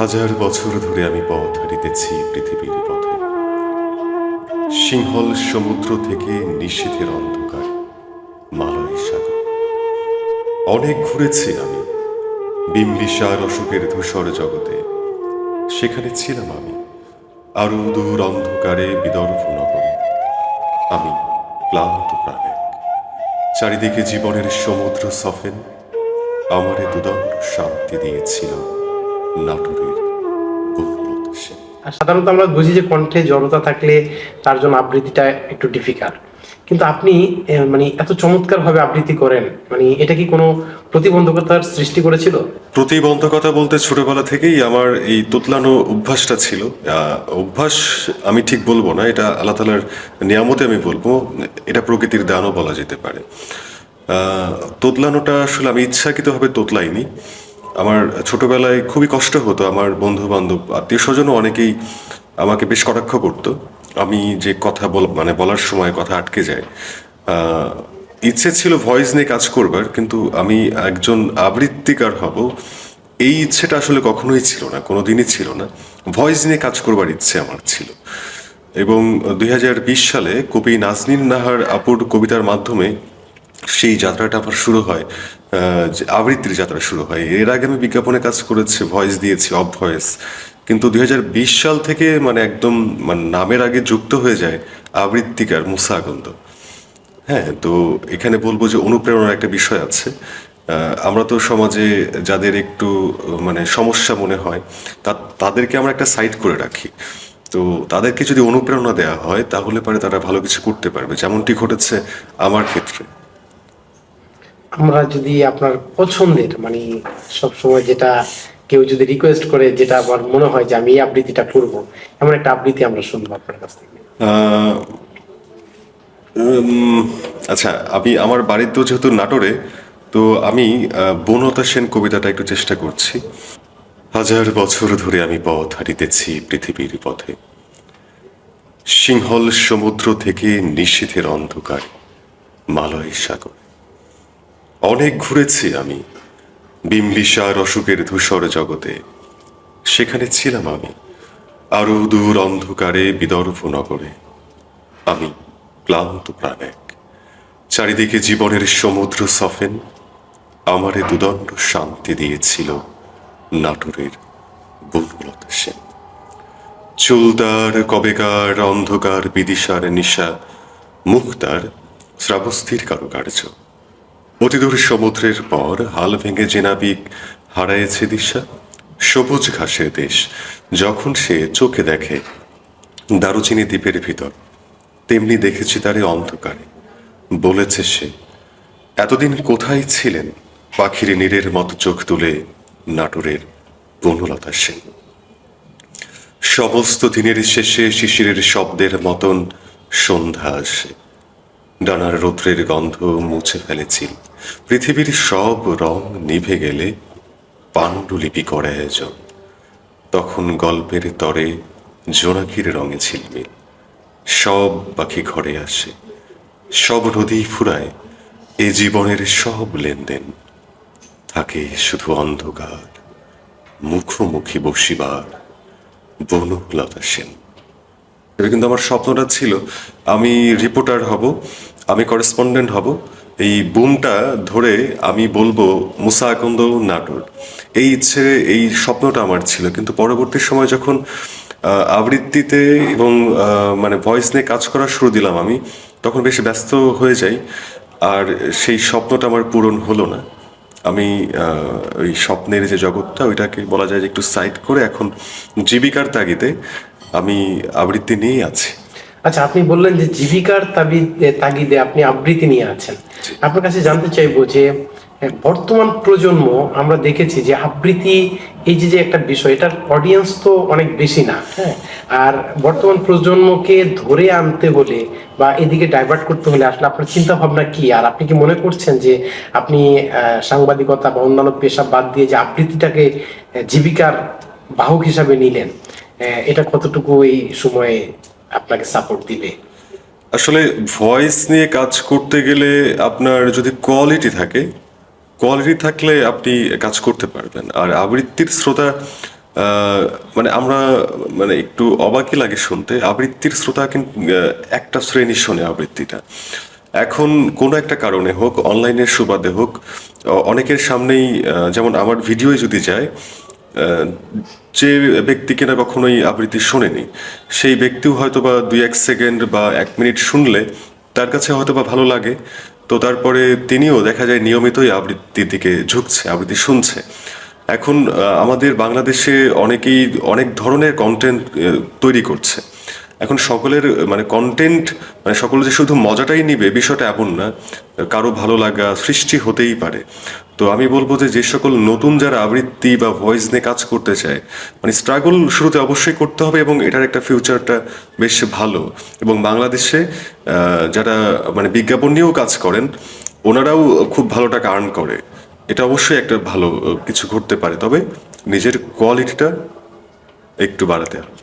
হাজার বছর ধরে আমি পথ হারিতেছি পৃথিবীর পথে, সিংহল সমুদ্র থেকে নিশীথের অন্ধকার মালয় সাগর। অনেক ঘুরেছি আমি বিম্বিসার অশোকের ধূসর জগতে, সেখানে ছিলাম আমি আরো দূর অন্ধকারে বিদর্ভ নগরে। আমি ক্লান্ত প্রাণে, চারিদিকে জীবনের সমুদ্র সফেন, আমারে দুদণ্ড শান্তি দিয়েছিল নাটোরের বনলতা সেন। আর সাধারণত আমরা বুঝি যে কণ্ঠে জড়তা থাকলে তার জন্য আবৃত্তিটা একটু ডিফিকাল্ট, কিন্তু আপনি মানে এত চমৎকার ভাবে আবৃত্তি করেন, মানে এটা কি কোনো প্রতিবন্ধকতার সৃষ্টি করেছিল? প্রতিবন্ধকতা বলতে ছোটবেলা থেকেই আমার এই তোতলানো অভ্যাসটা ছিল। অভ্যাস আমি ঠিক বলবো না, এটা আল্লাহ তাআলার নিয়ামতে আমি বলবো, এটা প্রকৃতির দানও বলা যেতে পারে। তোতলানোটা আসলে আমি ইচ্ছাকৃতভাবে তোতলাইনি। আমার ছোটবেলায় খুবই কষ্ট হতো, আমার বন্ধু বান্ধব আত্মীয় স্বজনও অনেকেই আমাকে বেশ কটাক্ষ করতো। আমি যে কথা বলার সময় কথা আটকে যায়। ইচ্ছে ছিল ভয়েস নিয়ে কাজ করবার, কিন্তু আমি একজন আবৃত্তিকার হব এই ইচ্ছেটা আসলে কখনোই ছিল না, কোনোদিনই ছিল না। ভয়েস নিয়ে কাজ করবার ইচ্ছে আমার ছিল। এবং 2020 সালে কবি নাজনীন নাহার আপুর কবিতার মাধ্যমে সেই যাত্রাটা আমার শুরু হয়, যে আবৃত্তির যাত্রা শুরু হয়। এর আগে আমি বিজ্ঞাপনে কাজ করেছি, ভয়েস দিয়েছি, অফ ভয়েস। কিন্তু 2020 সাল থেকে একদম নামের আগে যুক্ত হয়ে যায় আবৃত্তিকার মুসা আকন্দ। হ্যাঁ, তো এখানে বলবো যে অনুপ্রেরণার একটা বিষয় আছে। আমরা তো সমাজে যাদের একটু সমস্যা মনে হয়, তাদেরকে আমরা একটা সাইড করে রাখি। তো তাদেরকে যদি অনুপ্রেরণা দেওয়া হয় তাহলে পরে তারা ভালো কিছু করতে পারবে, যেমনটি ঘটেছে আমার ক্ষেত্রে। আমরা যদি আপনার পছন্দের, মানে সব সময় যেটা কেউ যদি রিকোয়েস্ট করে, যেটা আমার মনে হয় যে আমি এই আবৃত্তিটা করব, এমন একটা আবৃত্তি আমরা শুনবো আপনার কাছ থেকে। আহ, আচ্ছা, আমার বাড়ির তো যেহেতু নাটোরে, তো আমি বনলতা সেন কবিতাটা একটু চেষ্টা করছি। হাজার বছর ধরে আমি পথ হারিতেছি পৃথিবীর পথে, সিংহল সমুদ্র থেকে নিশীথের অন্ধকার মালয় সাগর। অনেক ঘুরেছি আমি বিম্বিসার অশোকের ধূসর জগতে, সেখানে ছিলাম আমি আরো দূর অন্ধকারে বিদর্ভ নগরে। আমি ক্লান্ত প্রাণে, চারিদিকে জীবনের সমুদ্র সফেন, আমারে দুদণ্ড শান্তি দিয়েছিল নাটোরের বনলতা সেন। চুলদার কবেকার অন্ধকার বিদিশার নিশা, মুক্তার শ্রাবস্থির কারুকার্য। অতিদূর সমুদ্রের পর হাল ভেঙে যে নাবিক হারায়েছে দিশা, সবুজ ঘাসের দেশ যখন সে চোখে দেখে দারুচিনি দ্বীপের ভিতর, তেমনি দেখেছি তারে অন্ধকারে। বলেছে সে, এতদিন কোথায় ছিলেন পাখির নীরের মতো চোখ তুলে নাটোরের বনলতা সেন। সমস্ত দিনের শেষে শিশিরের শব্দের মতন সন্ধ্যা আসে, ডানার রৌদ্রের গন্ধ মুছে ফেলেছিল পৃথিবীর সব রং নিভে গেলে পাণ্ডুলিপি করে আয়োজন। তখন গল্পের তরে জোনাকির রঙে ঝিলমিল, সব পাখি ঘরে আসে, সব নদী ফুরায়, এ জীবনের সব লেনদেন থাকে শুধু অন্ধকার, মুখোমুখি বসিবার বনলতা সেন। এটা কিন্তু আমার স্বপ্নটা ছিল, আমি রিপোর্টার হব, আমি করেসপন্ডেন্ট হব, এই বুমটা ধরে আমি বলবো মুসা আকন্দ নাটোর। এই ইচ্ছে, এই স্বপ্নটা আমার ছিল। কিন্তু পরবর্তী সময় যখন আবৃত্তিতে এবং ভয়েস নিয়ে কাজ করা শুরু দিলাম আমি, তখন বেশ ব্যস্ত হয়ে যাই, আর সেই স্বপ্নটা আমার পূরণ হলো না। আমি ওই স্বপ্নের যে জগৎটা, ওইটাকে বলা যায় যে একটু সাইড করে এখন জীবিকার তাগিদে আমি আবৃত্তি নিয়েই আছি। আচ্ছা, আপনি বললেন যে জীবিকার তাগিদে আপনি আবৃত্তি নিয়ে আছেন। আপনার কাছে জানতে চাইবো যে বর্তমান প্রজন্ম, আমরা দেখেছি যে আবৃত্তি এই যে একটা বিষয়, এটার অডিয়েন্স তো অনেক বেশি না, হ্যাঁ। আর বর্তমান প্রজন্মকে ধরে আনতে হলে বা এদিকে ডাইভার্ট করতে হলে আসলে আপনার চিন্তা ভাবনা কি? আর আপনি কি মনে করছেন যে আপনি সাংবাদিকতা বা অন্যান্য পেশা বাদ দিয়ে যে আবৃত্তিটাকে জীবিকার বাহক হিসাবে নিলেন, এটা কতটুকু এই সময়ে আপনাকে সাপোর্ট দিবে? আসলে ভয়েস নিয়ে কাজ করতে গেলে আপনার যদি কোয়ালিটি থাকে, কোয়ালিটি থাকলে আপনি কাজ করতে পারবেন। আর আবৃত্তির শ্রোতা মানে আমরা মানে একটু অবাকই লাগে শুনতে, আবৃত্তির শ্রোতা কিন্তু একটা শ্রেণী শোনে আবৃত্তিটা। এখন কোনো একটা কারণে হোক, অনলাইনের সুবাদে হোক, অনেকের সামনেই যেমন আমার ভিডিওয় যদি যায়, যে ব্যক্তি কিনা কখনোই আবৃত্তি শোনেনি, সেই ব্যক্তিও হয়তো বা 2-1 সেকেন্ড বা 1 মিনিট শুনলে তার কাছে হয়তো বা ভালো লাগে। তো তারপরে তিনিও দেখা যায় নিয়মিতই আবৃত্তির দিকে ঝুঁকছে, আবৃত্তি শুনছে। এখন আমাদের বাংলাদেশে অনেকেই অনেক ধরনের কন্টেন্ট তৈরি করছে। এখন সকলের মানে কন্টেন্ট, মানে সকলে যে শুধু মজাটাই নিবে বিষয়টা এমন না, কারো ভালো লাগা সৃষ্টি হতেই পারে। তো আমি বলবো যে যে সকল নতুন যারা আবৃত্তি বা ভয়েস নিয়ে কাজ করতে চায়, মানে স্ট্রাগল শুরুতে অবশ্যই করতে হবে, এবং এটার একটা ফিউচারটা বেশ ভালো। এবং বাংলাদেশে যারা মানে বিজ্ঞাপন নিয়েও কাজ করেন, ওনারাও খুব ভালো টাকা আর্ন করে। এটা অবশ্যই একটা ভালো কিছু ঘটতে পারে, তবে নিজের কোয়ালিটিটা একটু বাড়াতে হবে।